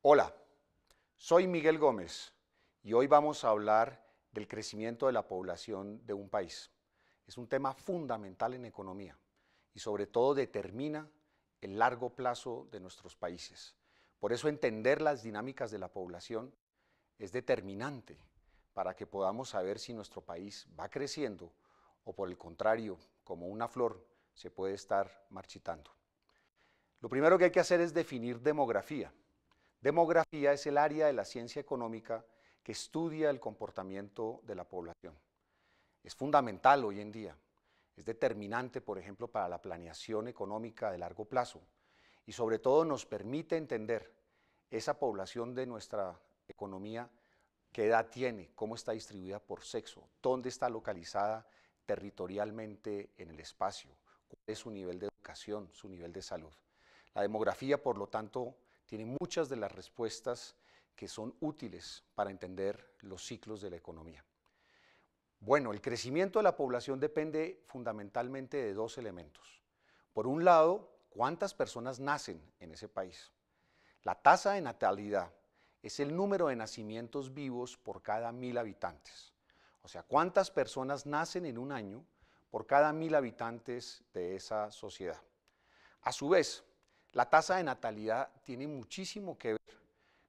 Hola, soy Miguel Gómez y hoy vamos a hablar del crecimiento de la población de un país. Es un tema fundamental en economía y sobre todo determina el largo plazo de nuestros países. Por eso entender las dinámicas de la población es determinante para que podamos saber si nuestro país va creciendo o por el contrario, como una flor, se puede estar marchitando. Lo primero que hay que hacer es definir demografía. Demografía es el área de la ciencia económica que estudia el comportamiento de la población. Es fundamental hoy en día, es determinante, por ejemplo, para la planeación económica de largo plazo y sobre todo nos permite entender esa población de nuestra economía, qué edad tiene, cómo está distribuida por sexo, dónde está localizada territorialmente en el espacio, cuál es su nivel de educación, su nivel de salud. La demografía, por lo tanto, tiene muchas de las respuestas que son útiles para entender los ciclos de la economía. Bueno, el crecimiento de la población depende fundamentalmente de dos elementos. Por un lado, cuántas personas nacen en ese país. La tasa de natalidad es el número de nacimientos vivos por cada 1000 habitantes. O sea, cuántas personas nacen en un año por cada 1000 habitantes de esa sociedad. A su vez, la tasa de natalidad tiene muchísimo que ver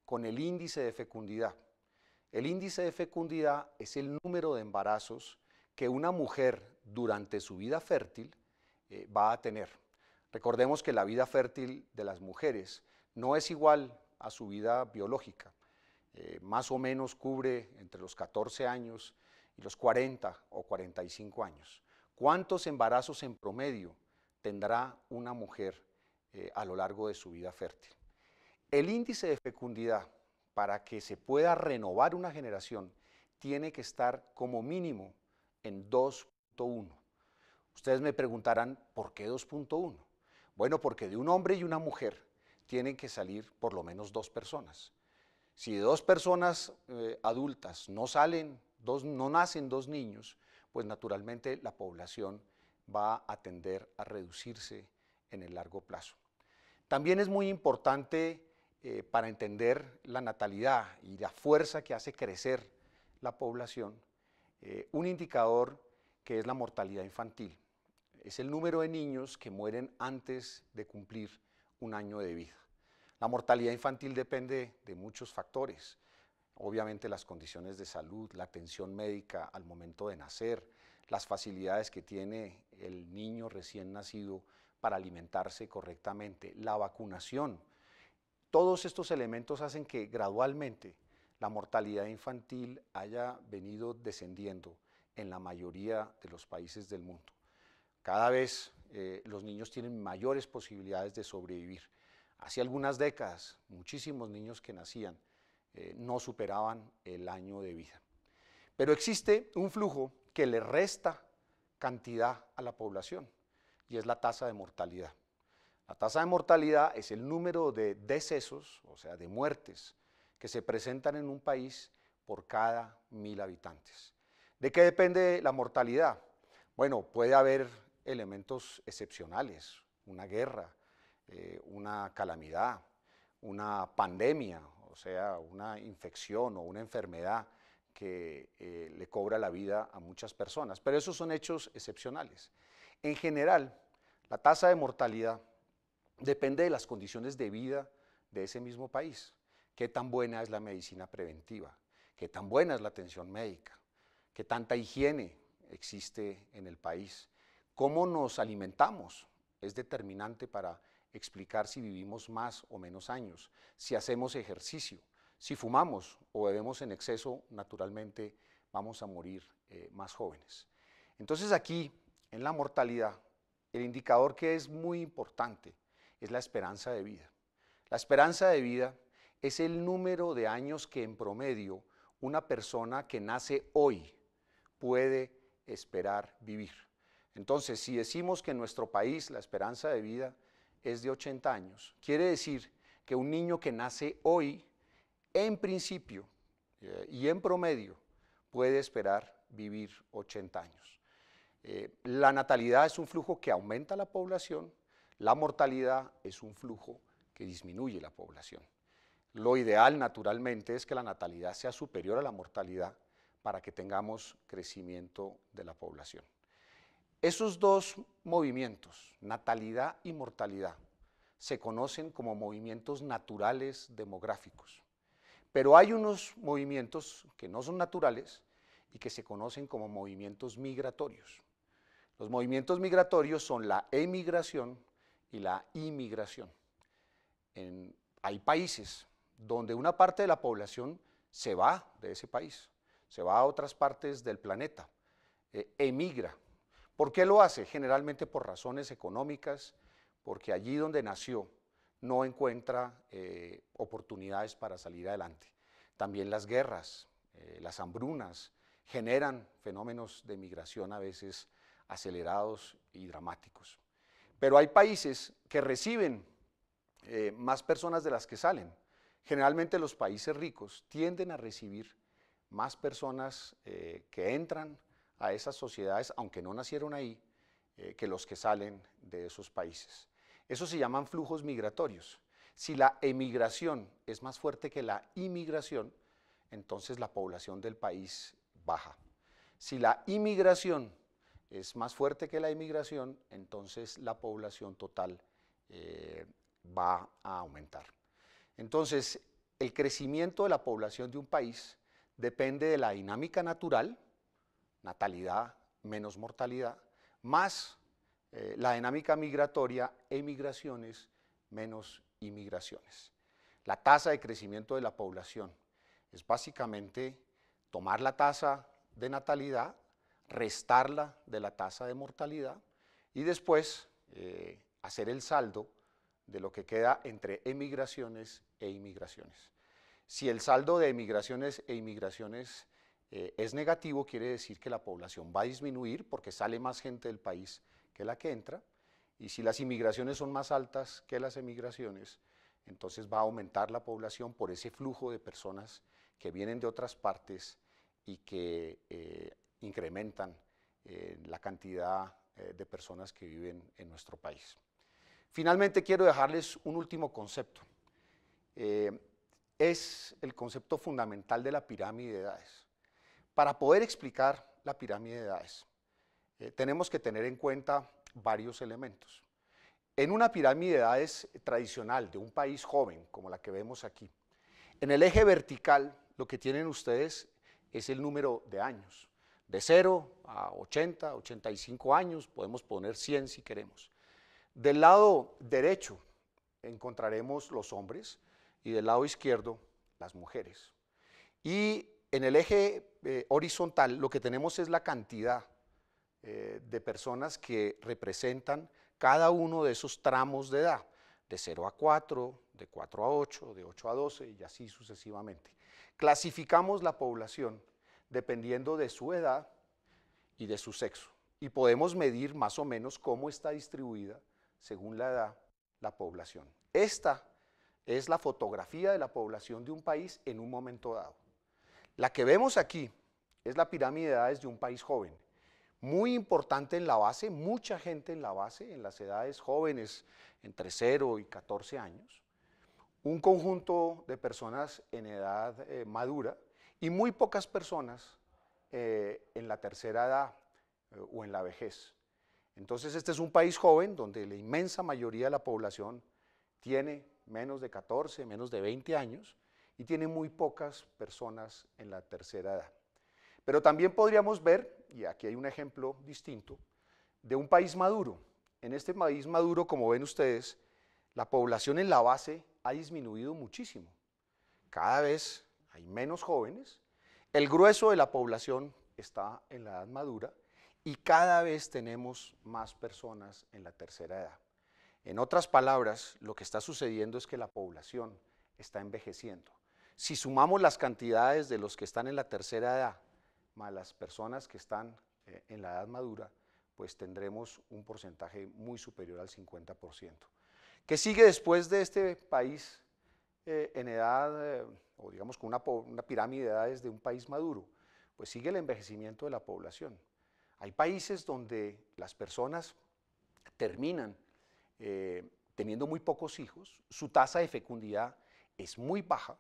con el índice de fecundidad. El índice de fecundidad es el número de embarazos que una mujer durante su vida fértil va a tener. Recordemos que la vida fértil de las mujeres no es igual a su vida biológica. Más o menos cubre entre los 14 años y los 40 o 45 años. ¿Cuántos embarazos en promedio tendrá una mujer a lo largo de su vida fértil? El índice de fecundidad, para que se pueda renovar una generación, tiene que estar como mínimo en 2.1. Ustedes me preguntarán, ¿por qué 2.1? Bueno, porque de un hombre y una mujer tienen que salir por lo menos 2 personas. Si de 2 personas adultas no nacen 2 niños, pues naturalmente la población va a tender a reducirse en el largo plazo. También es muy importante para entender la natalidad y la fuerza que hace crecer la población, un indicador que es la mortalidad infantil. Es el número de niños que mueren antes de cumplir un año de vida. La mortalidad infantil depende de muchos factores, obviamente las condiciones de salud, la atención médica al momento de nacer, las facilidades que tiene el niño recién nacido para alimentarse correctamente, la vacunación. Todos estos elementos hacen que gradualmente la mortalidad infantil haya venido descendiendo en la mayoría de los países del mundo. Cada vez los niños tienen mayores posibilidades de sobrevivir. Hace algunas décadas, muchísimos niños que nacían no superaban el año de vida. Pero existe un flujo que le resta cantidad a la población y es la tasa de mortalidad. La tasa de mortalidad es el número de decesos, o sea, de muertes, que se presentan en un país por cada 1000 habitantes. ¿De qué depende la mortalidad? Bueno, puede haber elementos excepcionales, una guerra, una calamidad, una pandemia, o sea, una infección o una enfermedad que le cobra la vida a muchas personas, pero esos son hechos excepcionales. En general, la tasa de mortalidad depende de las condiciones de vida de ese mismo país. Qué tan buena es la medicina preventiva, qué tan buena es la atención médica, qué tanta higiene existe en el país, cómo nos alimentamos es determinante para explicar si vivimos más o menos años, si hacemos ejercicio, si fumamos o bebemos en exceso, naturalmente vamos a morir más jóvenes. Entonces aquí, en la mortalidad, el indicador que es muy importante es la esperanza de vida. La esperanza de vida es el número de años que en promedio una persona que nace hoy puede esperar vivir. Entonces, si decimos que en nuestro país la esperanza de vida es de 80 años, quiere decir que un niño que nace hoy, en principio y en promedio, puede esperar vivir 80 años. La natalidad es un flujo que aumenta la población, la mortalidad es un flujo que disminuye la población. Lo ideal, naturalmente, es que la natalidad sea superior a la mortalidad para que tengamos crecimiento de la población. Esos dos movimientos, natalidad y mortalidad, se conocen como movimientos naturales demográficos. Pero hay unos movimientos que no son naturales y que se conocen como movimientos migratorios. Los movimientos migratorios son la emigración y la inmigración. Hay países donde una parte de la población se va de ese país, se va a otras partes del planeta, emigra. ¿Por qué lo hace? Generalmente por razones económicas, porque allí donde nació no encuentra oportunidades para salir adelante. También las guerras, las hambrunas generan fenómenos de migración a veces acelerados y dramáticos. Pero hay países que reciben más personas de las que salen. Generalmente los países ricos tienden a recibir más personas que entran a esas sociedades, aunque no nacieron ahí, que los que salen de esos países. Eso se llaman flujos migratorios. Si la emigración es más fuerte que la inmigración, entonces la población del país baja. Si la inmigración es más fuerte que la inmigración, entonces la población total va a aumentar. Entonces, el crecimiento de la población de un país depende de la dinámica natural, natalidad menos mortalidad, más la dinámica migratoria, emigraciones menos inmigraciones. La tasa de crecimiento de la población es básicamente tomar la tasa de natalidad, restarla de la tasa de mortalidad y después hacer el saldo de lo que queda entre emigraciones e inmigraciones. Si el saldo de emigraciones e inmigraciones es negativo, quiere decir que la población va a disminuir porque sale más gente del país que la que entra, y si las inmigraciones son más altas que las emigraciones, entonces va a aumentar la población por ese flujo de personas que vienen de otras partes y que incrementan la cantidad de personas que viven en nuestro país. Finalmente quiero dejarles un último concepto. Es el concepto fundamental de la pirámide de edades. Para poder explicar la pirámide de edades, tenemos que tener en cuenta varios elementos. En una pirámide de edades tradicional de un país joven, como la que vemos aquí, en el eje vertical lo que tienen ustedes es el número de años. De 0 a 80, 85 años, podemos poner 100 si queremos. Del lado derecho encontraremos los hombres y del lado izquierdo las mujeres. Y en el eje horizontal lo que tenemos es la cantidad de personas que representan cada uno de esos tramos de edad, de 0 a 4, de 4 a 8, de 8 a 12 y así sucesivamente. Clasificamos la población dependiendo de su edad y de su sexo y podemos medir más o menos cómo está distribuida según la edad la población. Esta es la fotografía de la población de un país en un momento dado. La que vemos aquí es la pirámide de edades de un país joven. Muy importante en la base, mucha gente en la base, en las edades jóvenes, entre 0 y 14 años. Un conjunto de personas en edad madura y muy pocas personas en la tercera edad o en la vejez. Entonces este es un país joven donde la inmensa mayoría de la población tiene menos de 14, menos de 20 años y tiene muy pocas personas en la tercera edad. Pero también podríamos ver, y aquí hay un ejemplo distinto, de un país maduro. En este país maduro, como ven ustedes, la población en la base ha disminuido muchísimo. Cada vez hay menos jóvenes, el grueso de la población está en la edad madura y cada vez tenemos más personas en la tercera edad. En otras palabras, lo que está sucediendo es que la población está envejeciendo. Si sumamos las cantidades de los que están en la tercera edad más las personas que están en la edad madura, pues tendremos un porcentaje muy superior al 50%. ¿Qué sigue después de este país en edad, o digamos con una pirámide de edades de un país maduro? Pues sigue el envejecimiento de la población. Hay países donde las personas terminan teniendo muy pocos hijos, su tasa de fecundidad es muy baja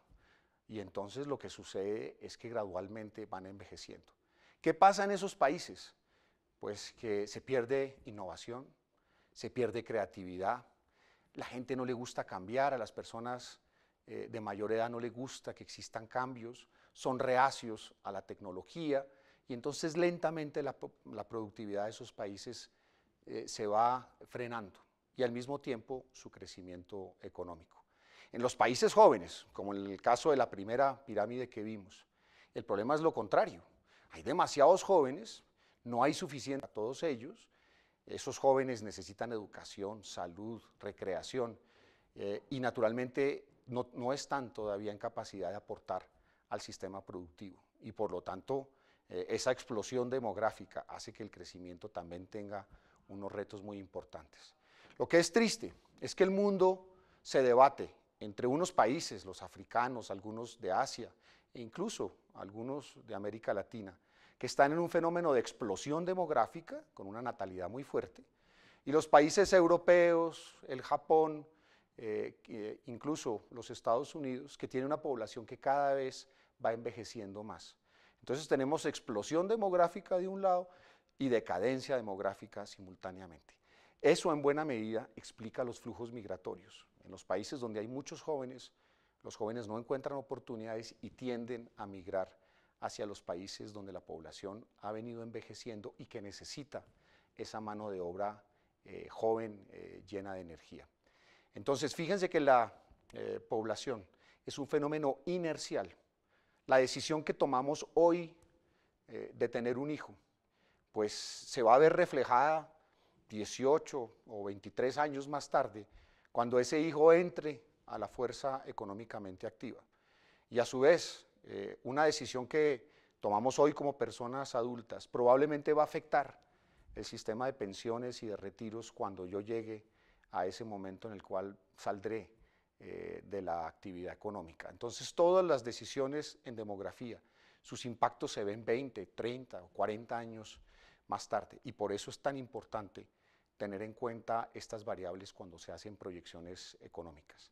y entonces lo que sucede es que gradualmente van envejeciendo. ¿Qué pasa en esos países? Pues que se pierde innovación, se pierde creatividad, la gente no le gusta cambiar, a las personas de mayor edad no les gusta que existan cambios, son reacios a la tecnología y entonces lentamente la productividad de esos países se va frenando y al mismo tiempo su crecimiento económico. En los países jóvenes, como en el caso de la primera pirámide que vimos, el problema es lo contrario. Hay demasiados jóvenes, no hay suficiente para todos ellos. Esos jóvenes necesitan educación, salud, recreación y naturalmente no están todavía en capacidad de aportar al sistema productivo y por lo tanto esa explosión demográfica hace que el crecimiento también tenga unos retos muy importantes. Lo que es triste es que el mundo se debate entre unos países, los africanos, algunos de Asia e incluso algunos de América Latina, que están en un fenómeno de explosión demográfica, con una natalidad muy fuerte, y los países europeos, el Japón, incluso los Estados Unidos, que tienen una población que cada vez va envejeciendo más. Entonces tenemos explosión demográfica de un lado y decadencia demográfica simultáneamente. Eso en buena medida explica los flujos migratorios. En los países donde hay muchos jóvenes, los jóvenes no encuentran oportunidades y tienden a migrar hacia los países donde la población ha venido envejeciendo y que necesita esa mano de obra joven, llena de energía. Entonces, fíjense que la población es un fenómeno inercial. La decisión que tomamos hoy de tener un hijo, pues se va a ver reflejada 18 o 23 años más tarde, cuando ese hijo entre a la fuerza económicamente activa. Y a su vez, una decisión que tomamos hoy como personas adultas probablemente va a afectar el sistema de pensiones y de retiros cuando yo llegue a ese momento en el cual saldré de la actividad económica. Entonces, todas las decisiones en demografía, sus impactos se ven 20, 30 o 40 años más tarde y por eso es tan importante tener en cuenta estas variables cuando se hacen proyecciones económicas.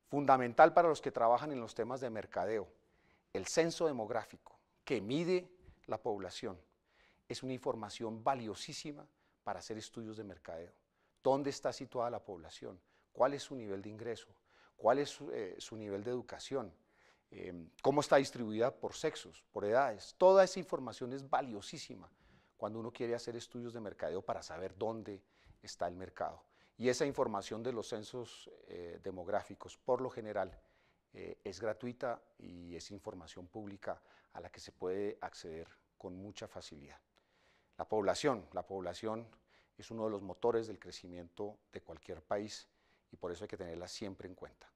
Fundamental para los que trabajan en los temas de mercadeo, el censo demográfico que mide la población es una información valiosísima para hacer estudios de mercadeo. ¿Dónde está situada la población? ¿Cuál es su nivel de ingreso? ¿Cuál es su nivel de educación? ¿Cómo está distribuida por sexos, por edades? Toda esa información es valiosísima cuando uno quiere hacer estudios de mercadeo para saber dónde está el mercado. Y esa información de los censos demográficos, por lo general, es gratuita y es información pública a la que se puede acceder con mucha facilidad. La población es uno de los motores del crecimiento de cualquier país y por eso hay que tenerla siempre en cuenta.